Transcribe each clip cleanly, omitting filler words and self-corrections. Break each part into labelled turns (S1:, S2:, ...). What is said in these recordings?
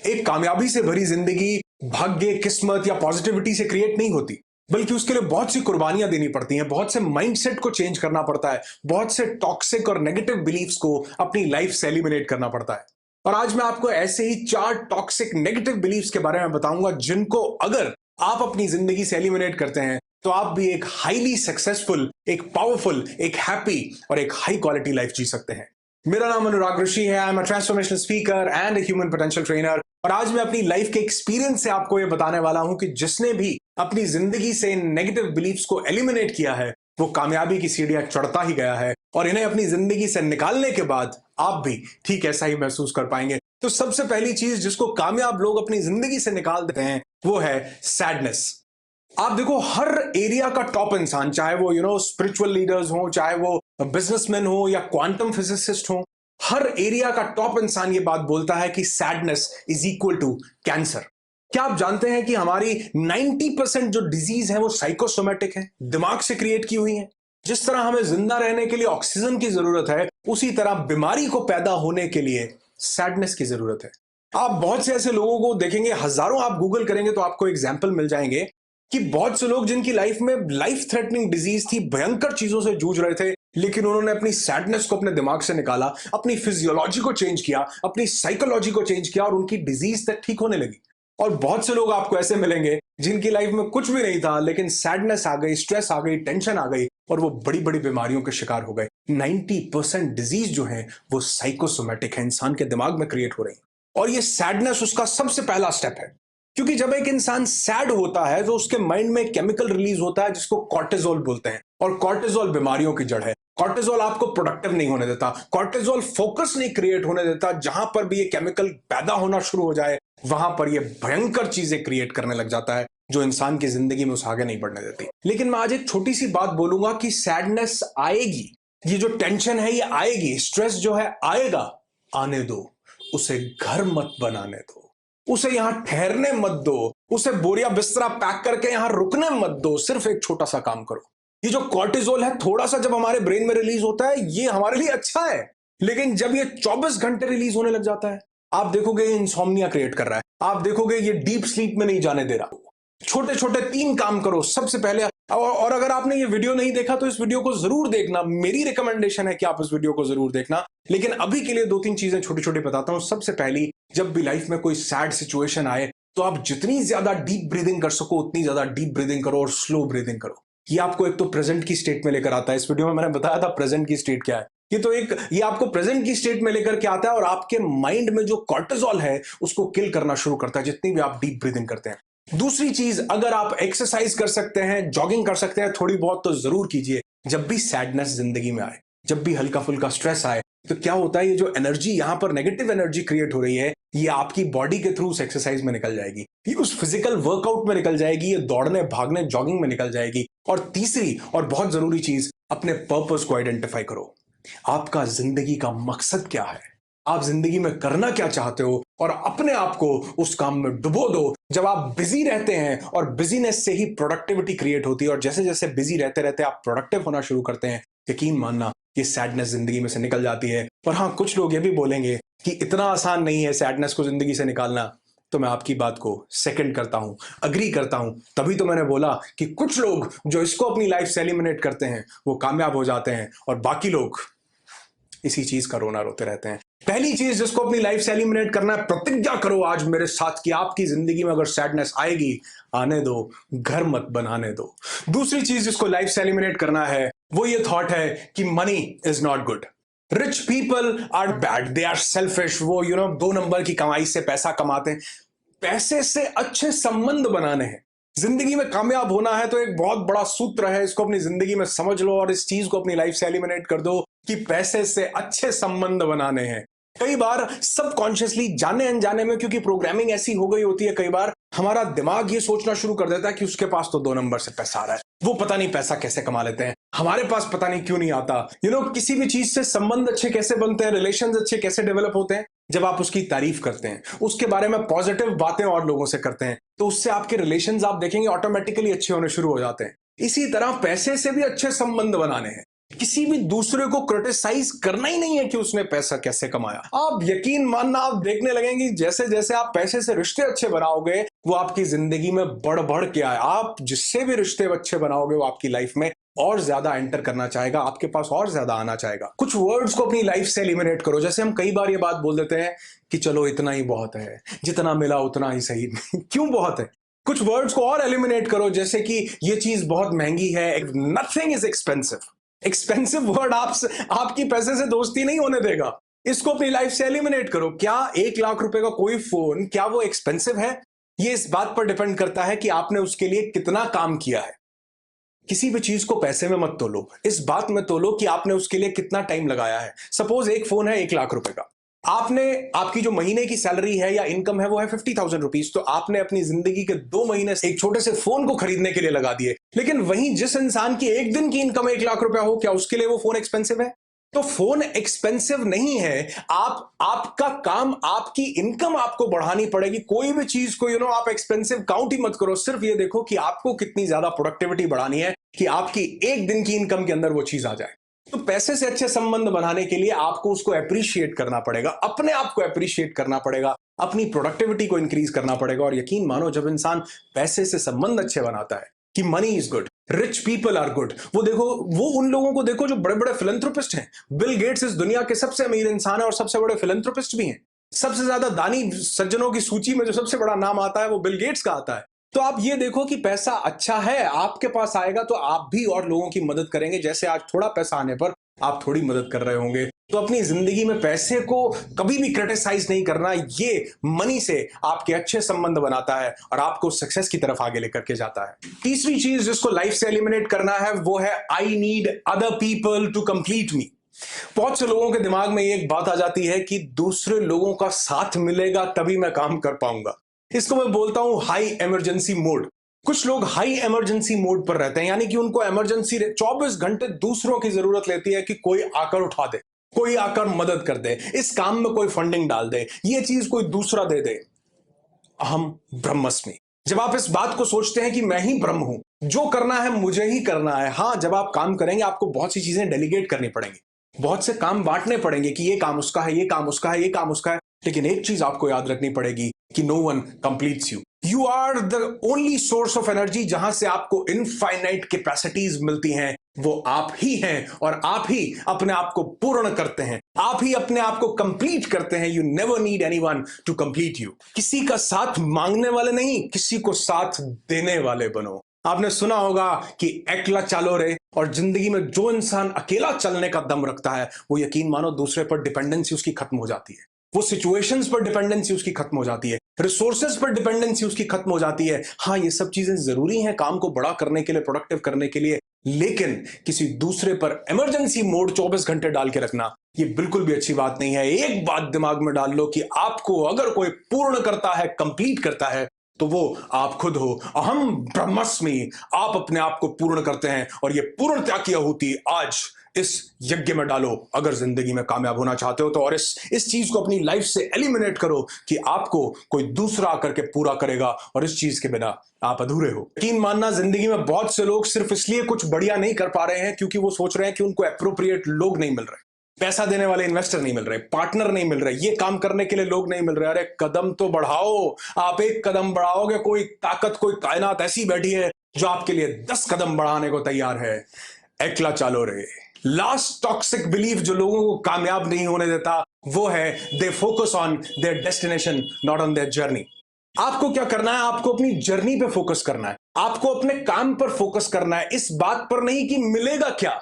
S1: एक कामयाबी से भरी जिंदगी भाग्य, किस्मत या पॉजिटिविटी से क्रिएट नहीं होती, बल्कि उसके लिए बहुत सी कुर्बानियां देनी पड़ती हैं, बहुत से माइंडसेट को चेंज करना पड़ता है, बहुत से टॉक्सिक और नेगेटिव बिलीफ्स को अपनी लाइफ से एलिमिनेट करना पड़ता है। और आज मैं आपको ऐसे ही 4 टॉक्सिक नेगेटिव बिलीफ्स के बारे में बताऊंगा, जिनको अगर आप अपनी जिंदगी से एलिमिनेट करते हैं तो आप भी एक हाईली सक्सेसफुल, एक पावरफुल, एक हैप्पी और एक हाई क्वालिटी लाइफ जी सकते हैं। मेरा नाम अनुराग ऋषि है। I am a transformational speaker and human potential trainer. और आज मैं अपनी लाइफ के एक्सपीरियंस से आपको यह बताने वाला हूं कि जिसने भी अपनी जिंदगी से इन नेगेटिव बिलीफ्स को एलिमिनेट किया है, वो कामयाबी की सीढ़ियां चढ़ता ही गया है। और इन्हें अपनी जिंदगी से निकालने के बाद आप भी ठीक ऐसा ही महसूस कर पाएंगे। तो सबसे पहली चीज जिसको कामयाब लोग अपनी जिंदगी से निकाल देते हैं, वो है सैडनेस। आप देखो, हर एरिया का टॉप इंसान, चाहे वो स्पिरिचुअल लीडर्स हो, चाहे वो बिजनेसमैन हो या क्वांटम फिजिसिस्ट हो, हर एरिया का टॉप इंसान ये बात बोलता है कि sadness is equal to cancer. क्या आप जानते हैं कि हमारी 90% जो डिजीज है वो साइकोसोमेटिक है, दिमाग से क्रिएट की हुई है। जिस तरह हमें जिंदा रहने के लिए ऑक्सीजन की जरूरत है, उसी तरह बीमारी को पैदा होने के लिए सैडनेस की जरूरत है। आप बहुत से ऐसे लोगों को देखेंगे, हजारों आप गूगल करेंगे तो आपको एग्जाम्पल मिल जाएंगे कि बहुत से लोग जिनकी लाइफ में लाइफ थ्रेटनिंग डिजीज थी, भयंकर चीजों से जूझ रहे थे, लेकिन उन्होंने अपनी सैडनेस को अपने दिमाग से निकाला, अपनी फिजियोलॉजी को चेंज किया, अपनी साइकोलॉजी को चेंज किया और उनकी डिजीज तक ठीक होने लगी। और बहुत से लोग आपको ऐसे मिलेंगे जिनकी लाइफ में कुछ भी नहीं था, लेकिन सैडनेस आ गई, स्ट्रेस आ गई, टेंशन आ गई और वो बड़ी बड़ी बीमारियों के शिकार हो गए। 90% डिजीज जो है वो साइकोसोमेटिक है, इंसान के दिमाग में क्रिएट हो रही है। और ये सैडनेस उसका सबसे पहला स्टेप है, क्योंकि जब एक इंसान सैड होता है तो उसके माइंड में केमिकल रिलीज होता है जिसको कॉर्टिसोल बोलते हैं। और कॉर्टिसोल बीमारियों की जड़ है। कॉर्टिसोल आपको प्रोडक्टिव नहीं होने देता, कॉर्टिसोल फोकस नहीं क्रिएट होने देता। जहां पर भी ये केमिकल पैदा होना शुरू हो जाए, वहां पर ये भयंकर चीजें क्रिएट करने लग जाता है, जो इंसान की जिंदगी में उस आगे नहीं बढ़ने देती। लेकिन मैं आज एक छोटी सी बात बोलूंगा कि सैडनेस आएगी, ये जो टेंशन है ये आएगी, स्ट्रेस जो है आएगा, आने दो, उसे घर मत बनाने दो, उसे यहां ठहरने मत दो, उसे बोरिया बिस्तरा पैक करके यहां रुकने मत दो। सिर्फ एक छोटा सा काम करो। ये जो कॉर्टिसोल है, थोड़ा सा जब हमारे ब्रेन में रिलीज होता है, ये हमारे लिए अच्छा है, लेकिन जब ये 24 घंटे रिलीज होने लग जाता है, आप देखोगे ये इंसोम्निया क्रिएट कर रहा है, आप देखोगे ये डीप स्लीप में नहीं जाने दे रहा। छोटे छोटे 3 काम करो सबसे पहले। और अगर आपने ये वीडियो नहीं देखा तो इस वीडियो को जरूर देखना, मेरी रिकमेंडेशन है कि आप इस वीडियो को जरूर देखना। लेकिन अभी के लिए 2-3 चीजें छोटी छोटी बताता हूं। सबसे पहली, जब भी लाइफ में कोई सैड सिचुएशन आए तो आप जितनी ज्यादा डीप ब्रीदिंग कर सको उतनी ज्यादा डीप ब्रीदिंग करो और स्लो ब्रीदिंग करो। ये आपको एक तो प्रेजेंट की स्टेट में लेकर आता है। इस वीडियो में मैंने बताया था प्रेजेंट की स्टेट क्या है। ये आपको प्रेजेंट की स्टेट में लेकर के आता है और आपके माइंड में जो कॉर्टिसोल है उसको किल करना शुरू करता है जितनी भी आप डीप ब्रीदिंग करते हैं। दूसरी चीज, अगर आप एक्सरसाइज कर सकते हैं, जॉगिंग कर सकते हैं थोड़ी बहुत, तो जरूर कीजिए। जब भी सैडनेस जिंदगी में आए, जब भी हल्का फुल्का स्ट्रेस आए, तो क्या होता है, ये जो एनर्जी यहां पर नेगेटिव एनर्जी क्रिएट हो रही है, ये आपकी बॉडी के थ्रू उस एक्सरसाइज में निकल जाएगी, ये उस फिजिकल वर्कआउट में निकल जाएगी, ये दौड़ने भागने जॉगिंग में निकल जाएगी। और तीसरी और बहुत जरूरी चीज, अपने पर्पस को आइडेंटिफाई करो। आपका जिंदगी का मकसद क्या है, आप जिंदगी में करना क्या चाहते हो, और अपने आप को उस काम में डुबो दो। जब आप बिजी रहते हैं, और बिजीनेस से ही प्रोडक्टिविटी क्रिएट होती है, और जैसे जैसे बिजी रहते रहते आप प्रोडक्टिव होना शुरू करते हैं, यकीन मानना ये सैडनेस जिंदगी में से निकल जाती है। और हाँ, कुछ लोग ये भी बोलेंगे कि इतना आसान नहीं है सैडनेस को जिंदगी से निकालना। तो मैं आपकी बात को सेकंड करता हूं, अग्री करता हूं। तभी तो मैंने बोला कि कुछ लोग जो इसको अपनी लाइफ से एलिमिनेट करते हैं वो कामयाब हो जाते हैं, और बाकी लोग इसी चीज का रोना रोते रहते हैं। पहली चीज जिसको अपनी लाइफ से एलिमिनेट करना है, प्रतिज्ञा करो आज मेरे साथ कि आपकी जिंदगी में अगर सैडनेस आएगी, आने दो, घर मत बनाने दो। दूसरी चीज जिसको लाइफ से एलिमिनेट करना है, वो ये थॉट है कि money is not good, rich people are bad, they are selfish. वो 2 नंबर की कमाई से पैसा कमाते हैं। पैसे से अच्छे संबंध बनाने हैं। जिंदगी में कामयाब होना है तो एक बहुत बड़ा सूत्र है, इसको अपनी जिंदगी में समझ लो और इस चीज को अपनी लाइफ से एलिमिनेट कर दो कि पैसे से अच्छे संबंध बनाने हैं। कई बार सबकॉन्शियसली, जाने अनजाने में, क्योंकि प्रोग्रामिंग ऐसी हो गई होती है, कई बार हमारा दिमाग ये सोचना शुरू कर देता है कि उसके पास तो 2 नंबर से पैसा आ रहा है, वो पता नहीं पैसा कैसे कमा लेते हैं, हमारे पास पता नहीं क्यों नहीं आता। किसी भी चीज से संबंध अच्छे कैसे बनते हैं, रिलेशंस अच्छे कैसे डेवलप होते हैं, जब आप उसकी तारीफ करते हैं, उसके बारे में पॉजिटिव बातें और लोगों से करते हैं, तो उससे आपके रिलेशंस आप देखेंगे ऑटोमेटिकली अच्छे होने शुरू हो जाते हैं। इसी तरह पैसे से भी अच्छे संबंध बनाने हैं। किसी भी दूसरे को क्रिटिसाइज करना ही नहीं है कि उसने पैसा कैसे कमाया। आप यकीन मानना, आप देखने लगेंगे जैसे जैसे आप पैसे से रिश्ते अच्छे बनाओगे वो आपकी जिंदगी में बढ़ बढ़ के आए। आप जिससे भी रिश्ते अच्छे बनाओगे वो आपकी लाइफ में और ज्यादा एंटर करना चाहेगा, आपके पास और ज्यादा आना चाहेगा। कुछ वर्ड्स को अपनी लाइफ से एलिमिनेट करो। जैसे हम कई बार ये बात बोल देते हैं कि चलो इतना ही बहुत है, जितना मिला उतना ही सही। क्यों बहुत है? कुछ वर्ड्स को और एलिमिनेट करो, जैसे कि ये चीज बहुत महंगी है। Nothing is expensive. Expensive word आपकी पैसे से दोस्ती नहीं होने देगा। इसको अपनी लाइफ से एलिमिनेट करो। क्या 1 लाख रुपए का कोई फोन, क्या वो एक्सपेंसिव है? ये इस बात पर डिपेंड करता है कि आपने उसके लिए कितना काम किया है। किसी भी चीज को पैसे में मत तोलो, इस बात में तोलो कि आपने उसके लिए कितना टाइम लगाया है। सपोज एक फोन है 1 लाख रुपए का, आपने, आपकी जो महीने की सैलरी है या इनकम है वो है 50,000 रुपीज, तो आपने अपनी जिंदगी के 2 महीने एक छोटे से फोन को खरीदने के लिए लगा दिए। लेकिन वहीं जिस इंसान की एक दिन की इनकम 1 लाख रुपया हो, क्या उसके लिए वो फोन एक्सपेंसिव है? तो फोन एक्सपेंसिव नहीं है। आपका काम, आपकी इनकम आपको बढ़ानी पड़ेगी। कोई भी चीज को आप एक्सपेंसिव काउंट ही मत करो। सिर्फ ये देखो कि आपको कितनी ज्यादा प्रोडक्टिविटी बढ़ानी है कि आपकी एक दिन की इनकम के अंदर वो चीज आ जाए। तो पैसे से अच्छे संबंध बनाने के लिए आपको उसको अप्रिशिएट करना पड़ेगा, अपने आप को अप्रिशिएट करना पड़ेगा, अपनी प्रोडक्टिविटी को इंक्रीज करना पड़ेगा। और यकीन मानो, जब इंसान पैसे से संबंध अच्छे बनाता है कि money is good, rich people are good, वो देखो, वो उन लोगों को देखो जो बड़े बड़े फिलैंथ्रोपिस्ट हैं। बिल गेट्स इस दुनिया के सबसे अमीर इंसान है और सबसे बड़े फिलैंथ्रोपिस्ट भी हैं। सबसे ज्यादा दानी सज्जनों की सूची में जो सबसे बड़ा नाम आता है वो बिल गेट्स का आता है। तो आप ये देखो कि पैसा अच्छा है, आपके पास आएगा तो आप भी और लोगों की मदद करेंगे। जैसे आज थोड़ा पैसा आने पर आप थोड़ी मदद कर रहे होंगे। तो अपनी जिंदगी में पैसे को कभी भी क्रिटिसाइज नहीं करना। ये मनी से आपके अच्छे संबंध बनाता है और आपको सक्सेस की तरफ आगे लेकर के जाता है। तीसरी चीज जिसको लाइफ से एलिमिनेट करना है वो है I need other people to complete me. बहुत से लोगों के दिमाग में एक बात आ जाती है कि दूसरे लोगों का साथ मिलेगा तभी मैं काम कर पाऊंगा। इसको मैं बोलता हूं हाई इमरजेंसी मोड। कुछ लोग हाई इमरजेंसी मोड पर रहते हैं, यानी कि उनको इमरजेंसी 24 घंटे दूसरों की जरूरत लेती है कि कोई आकर उठा दे, कोई आकर मदद कर दे, इस काम में कोई फंडिंग डाल दे, ये चीज कोई दूसरा दे दे। अहम ब्रह्मस्मि। जब आप इस बात को सोचते हैं कि मैं ही ब्रह्म हूं, जो करना है मुझे ही करना है। हाँ, जब आप काम करेंगे आपको बहुत सी चीजें डेलीगेट करनी पड़ेंगी, बहुत से काम बांटने पड़ेंगे कि ये काम उसका है, ये काम उसका है, ये काम उसका है। लेकिन एक चीज आपको याद रखनी पड़ेगी कि no one completes you. You are the only source of energy. जहां से आपको इनफाइनाइट कैपेसिटीज मिलती हैं वो आप ही हैं, और आप ही अपने आप को पूर्ण करते हैं, आप ही अपने आप को कंप्लीट करते हैं। You never need anyone to complete you. किसी का साथ मांगने वाले नहीं, किसी को साथ देने वाले बनो। आपने सुना होगा कि एकला चालो रे। और जिंदगी में जो इंसान अकेला चलने का दम रखता है वो यकीन मानो दूसरे पर डिपेंडेंसी उसकी खत्म हो जाती है, वो सिचुएशंस पर डिपेंडेंसी उसकी खत्म हो जाती है, रिसोर्सेज पर डिपेंडेंसी उसकी खत्म हो जाती है। हाँ, ये सब चीजें जरूरी हैं काम को बड़ा करने के लिए, प्रोडक्टिव करने के लिए, लेकिन किसी दूसरे पर इमरजेंसी मोड 24 घंटे डाल के रखना ये बिल्कुल भी अच्छी बात नहीं है। एक बात दिमाग में डाल लो कि आपको अगर कोई पूर्ण करता है, कंप्लीट करता है, तो वो आप खुद हो। अहम ब्रह्मस्मि। आप अपने आप को पूर्ण करते हैं और ये पूर्णता की आहुति आज इस यज्ञ में डालो अगर जिंदगी में कामयाब होना चाहते हो तो। और इस चीज को अपनी लाइफ से एलिमिनेट करो कि आपको कोई दूसरा आकर के पूरा करेगा और इस चीज के बिना आप अधूरे हो। यकीन मानना, जिंदगी में बहुत से लोग सिर्फ इसलिए कुछ बढ़िया नहीं कर पा रहे हैं क्योंकि वो सोच रहे हैं कि उनको एप्रोप्रिएट लोग नहीं मिल रहे, पैसा देने वाले इन्वेस्टर नहीं मिल रहे, पार्टनर नहीं मिल रहे, ये काम करने के लिए लोग नहीं मिल रहे। अरे कदम तो बढ़ाओ। आप एक कदम बढ़ाओगे, कोई ताकत, कोई कायनात ऐसी बैठी है जो आपके लिए 10 कदम बढ़ाने को तैयार है। एकला चालो रे। लास्ट टॉक्सिक बिलीफ जो लोगों को कामयाब नहीं होने देता वो है they focus on their destination not on their journey. आपको क्या करना है? आपको अपनी जर्नी पे फोकस करना है, आपको अपने काम पर फोकस करना है, इस बात पर नहीं कि मिलेगा क्या।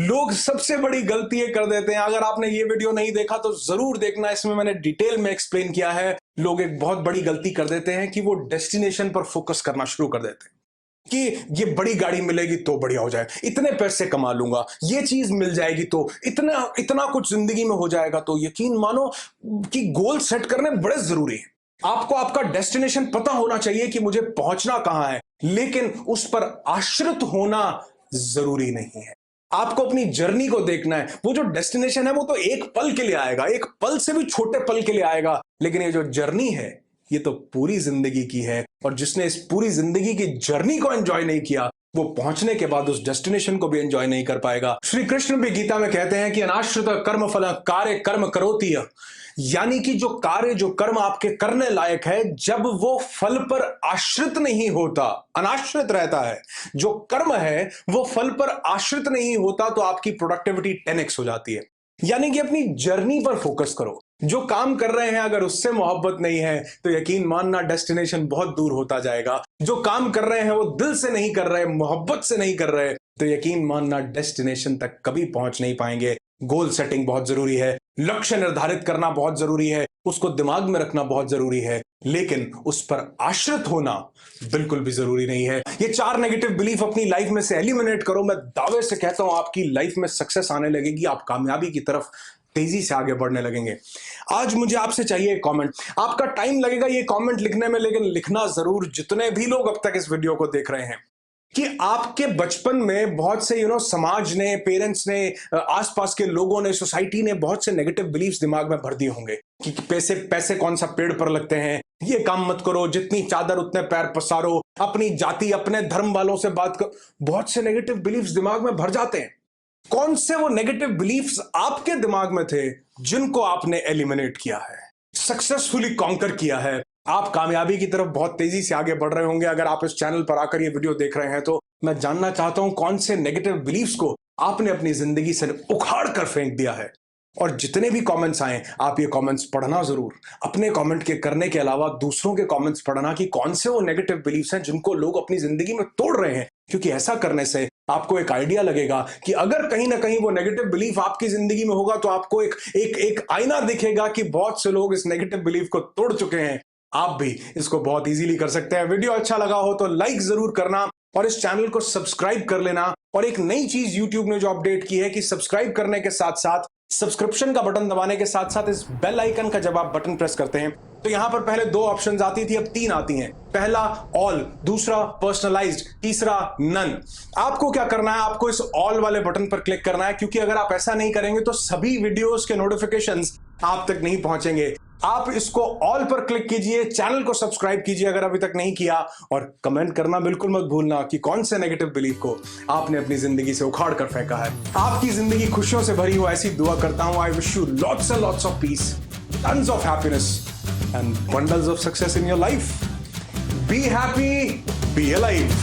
S1: लोग सबसे बड़ी गलती ये कर देते हैं, अगर आपने ये वीडियो नहीं देखा तो जरूर देखना, इसमें मैंने डिटेल में एक्सप्लेन किया है। लोग एक बहुत बड़ी गलती कर देते हैं कि वो डेस्टिनेशन पर फोकस करना शुरू कर देते हैं कि ये बड़ी गाड़ी मिलेगी तो बढ़िया हो जाए, इतने पैसे कमा लूंगा, ये चीज मिल जाएगी तो इतना इतना कुछ जिंदगी में हो जाएगा। तो यकीन मानो कि गोल सेट करने बड़े जरूरी है। आपको आपका डेस्टिनेशन पता होना चाहिए कि मुझे पहुंचना कहां है, लेकिन उस पर आश्रित होना जरूरी नहीं है। आपको अपनी जर्नी को देखना है। वो जो डेस्टिनेशन है वो तो एक पल के लिए आएगा, एक पल से भी छोटे पल के लिए आएगा, लेकिन ये जो जर्नी है ये तो पूरी जिंदगी की है। और जिसने इस पूरी जिंदगी की जर्नी को एंजॉय नहीं किया वो पहुंचने के बाद उस डेस्टिनेशन को भी एंजॉय नहीं कर पाएगा। श्री कृष्ण भी गीता में कहते हैं कि अनाश्रित कर्म फल कार्य कर्म करोति, यानी कि जो कार्य जो कर्म आपके करने लायक है, जब वो फल पर आश्रित नहीं होता, अनाश्रित रहता है, जो कर्म है वो फल पर आश्रित नहीं होता, तो आपकी प्रोडक्टिविटी 10x हो जाती है। यानी कि अपनी जर्नी पर फोकस करो। जो काम कर रहे हैं अगर उससे मोहब्बत नहीं है तो यकीन मानना डेस्टिनेशन बहुत दूर होता जाएगा। जो काम कर रहे हैं वो दिल से नहीं कर रहे, मोहब्बत से नहीं कर रहे, तो यकीन मानना डेस्टिनेशन तक कभी पहुंच नहीं पाएंगे। गोल सेटिंग बहुत जरूरी है, लक्ष्य निर्धारित करना बहुत जरूरी है, उसको दिमाग में रखना बहुत जरूरी है, लेकिन उस पर आश्रित होना बिल्कुल भी जरूरी नहीं है। ये 4 नेगेटिव बिलीफ अपनी लाइफ में से एलिमिनेट करो। मैं दावे से कहता हूं आपकी लाइफ में सक्सेस आने लगेगी, आप कामयाबी की तरफ तेजी से आगे बढ़ने लगेंगे। आज मुझे आपसे चाहिए कमेंट। आपका टाइम लगेगा ये कमेंट लिखने में, लेकिन लिखना जरूर, जितने भी लोग अब तक इस वीडियो को देख रहे हैं, कि आपके बचपन में बहुत से समाज ने, पेरेंट्स ने, आसपास के लोगों ने, सोसाइटी ने बहुत से नेगेटिव बिलीफ्स दिमाग में भर दिए होंगे कि पैसे पैसे कौन सा पेड़ पर लगते हैं, ये काम मत करो, जितनी चादर उतने पैर पसारो, अपनी जाति अपने धर्म वालों से बात करो। बहुत से नेगेटिव बिलीफ्स दिमाग में भर जाते हैं। कौन से वो नेगेटिव बिलीफ्स आपके दिमाग में थे जिनको आपने एलिमिनेट किया है, सक्सेसफुली कॉन्कर किया है? आप कामयाबी की तरफ बहुत तेजी से आगे बढ़ रहे होंगे। अगर आप इस चैनल पर आकर ये वीडियो देख रहे हैं तो मैं जानना चाहता हूं कौन से नेगेटिव बिलीफ्स को आपने अपनी जिंदगी से उखाड़ कर फेंक दिया है। और जितने भी कमेंट्स आए आप ये कमेंट्स पढ़ना जरूर। अपने कमेंट के करने के अलावा दूसरों के कमेंट्स पढ़ना कि कौन से वो नेगेटिव बिलीफ्स हैं जिनको लोग अपनी जिंदगी में तोड़ रहे हैं, क्योंकि ऐसा करने से आपको एक आइडिया लगेगा कि अगर कहीं ना कहीं वो नेगेटिव बिलीफ आपकी जिंदगी में होगा तो आपको एक आईना दिखेगा कि बहुत से लोग इस नेगेटिव बिलीफ को तोड़ चुके हैं। आप भी इसको बहुत इजीली कर सकते हैं। वीडियो अच्छा लगा हो तो लाइक जरूर करना और इस चैनल को सब्सक्राइब कर लेना। और एक नई चीज YouTube ने जो अपडेट की है कि सब्सक्राइब करने के साथ साथ, सब्सक्रिप्शन का बटन दबाने के साथ साथ इस बेल आइकन का जब आप बटन प्रेस करते हैं तो यहां पर पहले 2 ऑप्शंस आती थी, अब 3 आती हैं। पहला ऑल, दूसरा पर्सनलाइज्ड, तीसरा नन। आपको क्या करना है, आपको इस ऑल वाले बटन पर क्लिक करना है, क्योंकि अगर आप ऐसा नहीं करेंगे तो सभी वीडियोस के नोटिफिकेशंस आप तक नहीं पहुंचेंगे। आप इसको ऑल पर क्लिक कीजिए, चैनल को सब्सक्राइब कीजिए अगर अभी तक नहीं किया, और कमेंट करना बिल्कुल मत भूलना कि कौन से नेगेटिव बिलीफ को आपने अपनी जिंदगी से उखाड़ कर फेंका है। आपकी जिंदगी खुशियों से भरी हो ऐसी दुआ करता हूं। I wish you lots and lots of peace, tons of happiness and bundles of success in your life. Be happy, be alive.